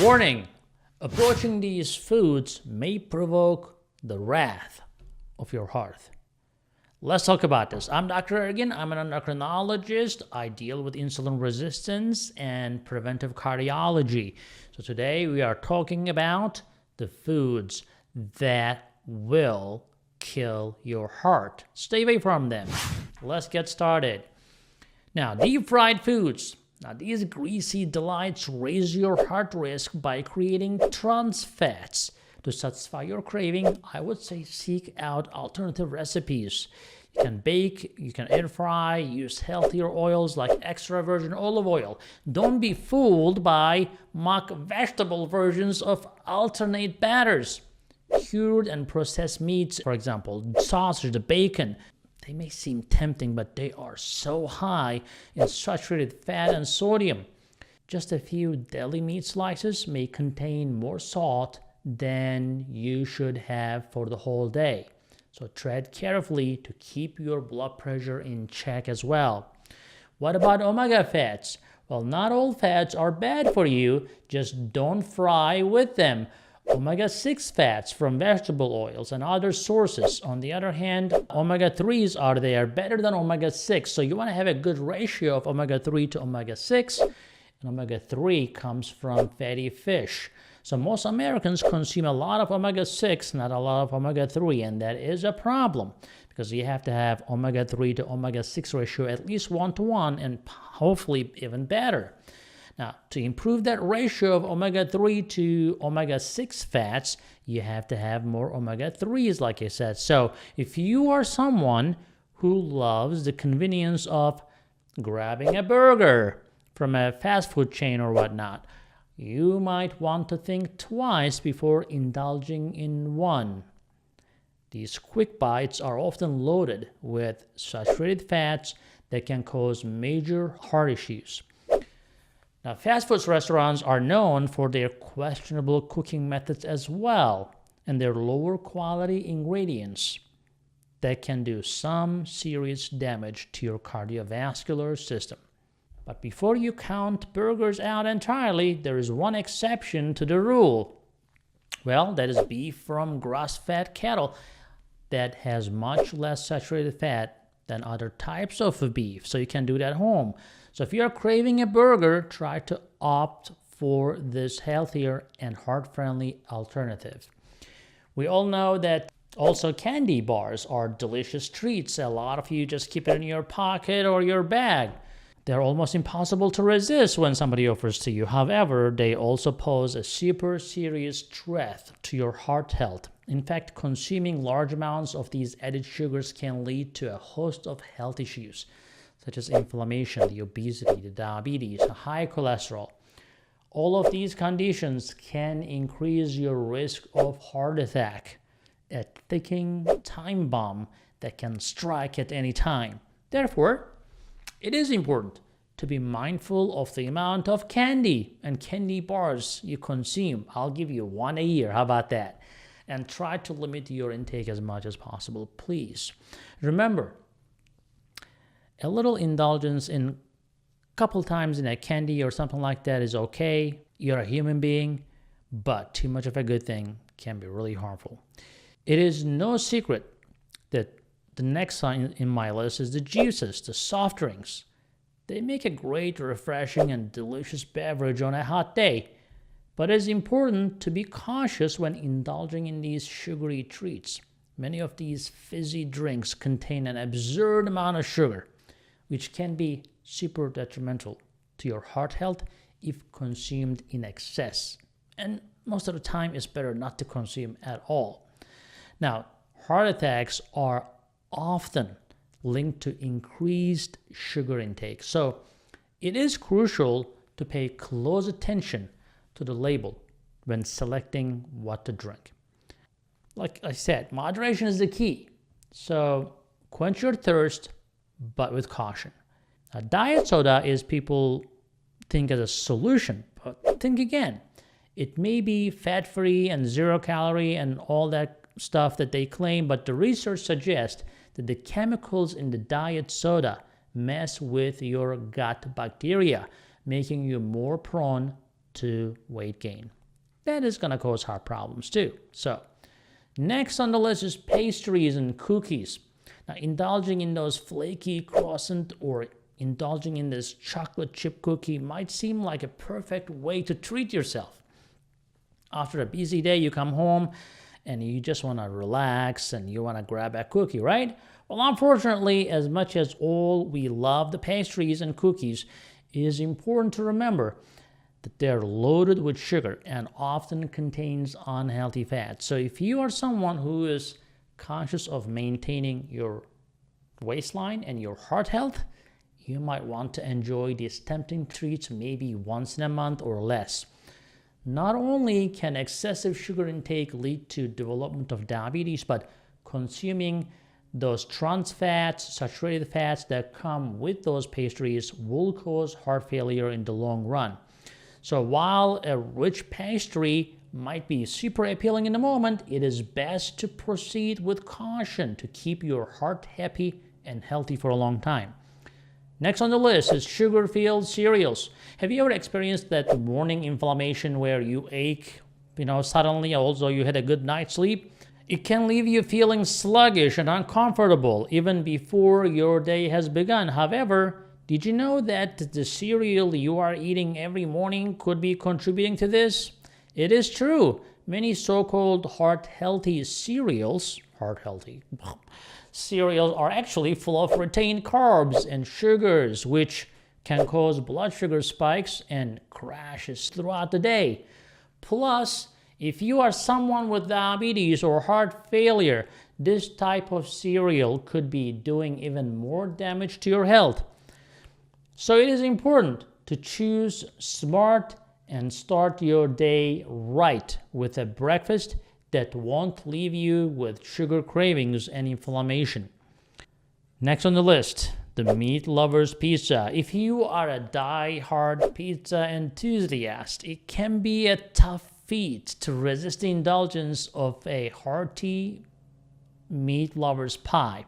Warning! Approaching these foods may provoke the wrath of your heart. Let's talk about this. I'm Dr. Ergin. I'm an endocrinologist. I deal with insulin resistance and preventive cardiology. So today we are talking about the foods that will kill your heart. Stay away from them. Let's get started. Now, deep fried foods. Now, these greasy delights raise your heart risk by creating trans fats. To satisfy your craving, I would say seek out alternative recipes. You can bake, you can air fry, use healthier oils like extra virgin olive oil. Don't be fooled by mock vegetable versions of alternate batters. Cured and processed meats, for example, sausage, the bacon, they may seem tempting, but they are so high in saturated fat and sodium. Just a few deli meat slices may contain more salt than you should have for the whole day. So tread carefully to keep your blood pressure in check as well. What about omega fats? Well, not all fats are bad for you, just don't fry with them. Omega-6 fats from vegetable oils and other sources. On the other hand, omega-3s are there, better than omega-6. So you want to have a good ratio of omega-3 to omega-6. And omega-3 comes from fatty fish. So most Americans consume a lot of omega-6, not a lot of omega-3. And that is a problem because you have to have omega-3 to omega-6 ratio at least 1-to-1 and hopefully even better. Now, to improve that ratio of omega-3 to omega-6 fats, you have to have more omega-3s, like I said. So if you are someone who loves the convenience of grabbing a burger from a fast food chain or whatnot, you might want to think twice before indulging in one. These quick bites are often loaded with saturated fats that can cause major heart issues. Now, fast food restaurants are known for their questionable cooking methods as well, and their lower quality ingredients that can do some serious damage to your cardiovascular system. But before you count burgers out entirely, there is one exception to the rule. Well, that is beef from grass-fed cattle that has much less saturated fat than other types of beef, so you can do that at home. So if you're craving a burger, try to opt for this healthier and heart-friendly alternative. We all know that also candy bars are delicious treats. A lot of you just keep it in your pocket or your bag. They're almost impossible to resist when somebody offers to you. However, they also pose a super serious threat to your heart health. In fact, consuming large amounts of these added sugars can lead to a host of health issues, such as inflammation, the obesity, the diabetes, the high cholesterol. All of these conditions can increase your risk of heart attack, a ticking time bomb that can strike at any time. Therefore, it is important to be mindful of the amount of candy and candy bars you consume. I'll give you one a year. How about that? And try to limit your intake as much as possible, please. Remember, a little indulgence in a couple times in a candy or something like that is okay. You're a human being, but too much of a good thing can be really harmful. It is no secret that the next one in my list is the juices, the soft drinks. They make a great, refreshing, and delicious beverage on a hot day. But it is important to be cautious when indulging in these sugary treats. Many of these fizzy drinks contain an absurd amount of sugar, which can be super detrimental to your heart health if consumed in excess. And most of the time, it's better not to consume at all. Now, heart attacks are often linked to increased sugar intake. So it is crucial to pay close attention to the label when selecting what to drink. Like I said, moderation is the key. So quench your thirst, but with caution. Diet soda is people think as a solution, but think again. It may be fat-free and 0 calorie and all that stuff that they claim, but the research suggests that the chemicals in the diet soda mess with your gut bacteria, making you more prone to weight gain. That is going to cause heart problems too. So next on the list is pastries and cookies. Now, indulging in those flaky croissant or indulging in this chocolate chip cookie might seem like a perfect way to treat yourself. After a busy day, you come home and you just want to relax and you want to grab a cookie, right? Well, unfortunately, as much as all we love the pastries and cookies, it is important to remember that they're loaded with sugar and often contains unhealthy fats. So if you are someone who is conscious of maintaining your waistline and your heart health, you might want to enjoy these tempting treats maybe once in a month or less. Not only can excessive sugar intake lead to development of diabetes, but consuming those trans fats, saturated fats that come with those pastries will cause heart failure in the long run. So while a rich pastry might be super appealing in the moment, it is best to proceed with caution to keep your heart happy and healthy for a long time. Next on the list is sugar-filled cereals. Have you ever experienced that morning inflammation where you ache, suddenly, although you had a good night's sleep? It can leave you feeling sluggish and uncomfortable even before your day has begun. However, did you know that the cereal you are eating every morning could be contributing to this? It is true. Many so-called heart-healthy cereals are actually full of retained carbs and sugars, which can cause blood sugar spikes and crashes throughout the day. Plus, if you are someone with diabetes or heart failure, this type of cereal could be doing even more damage to your health. So it is important to choose smart and start your day right with a breakfast that won't leave you with sugar cravings and inflammation. Next on the list, the meat lover's pizza. If you are a die-hard pizza enthusiast, it can be a tough feat to resist the indulgence of a hearty meat lover's pie.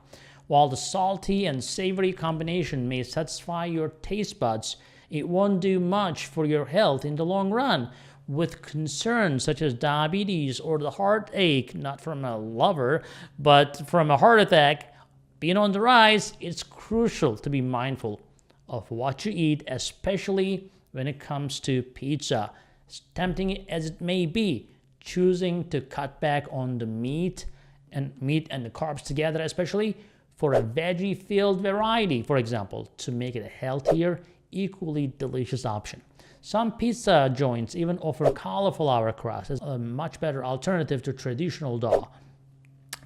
While the salty and savory combination may satisfy your taste buds, it won't do much for your health in the long run. With concerns such as diabetes or the heartache, not from a lover, but from a heart attack, being on the rise, it's crucial to be mindful of what you eat, especially when it comes to pizza. As tempting as it may be, choosing to cut back on the meat and the carbs together, especially for a veggie-filled variety, for example, to make it a healthier, equally delicious option. Some pizza joints even offer cauliflower crust as a much better alternative to traditional dough.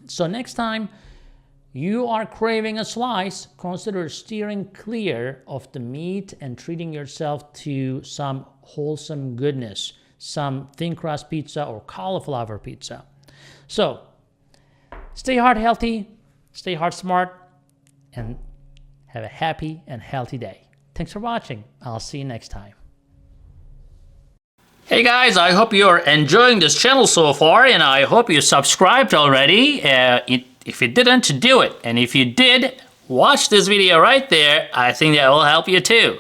So next time you are craving a slice, consider steering clear of the meat and treating yourself to some wholesome goodness, some thin crust pizza or cauliflower pizza. So stay heart healthy, stay heart smart, and have a happy and healthy day. Thanks for watching. I'll see you next time. Hey guys, I hope you're enjoying this channel so far, and I hope you subscribed already. If you didn't, do it. And if you did, watch this video right there. I think that will help you too.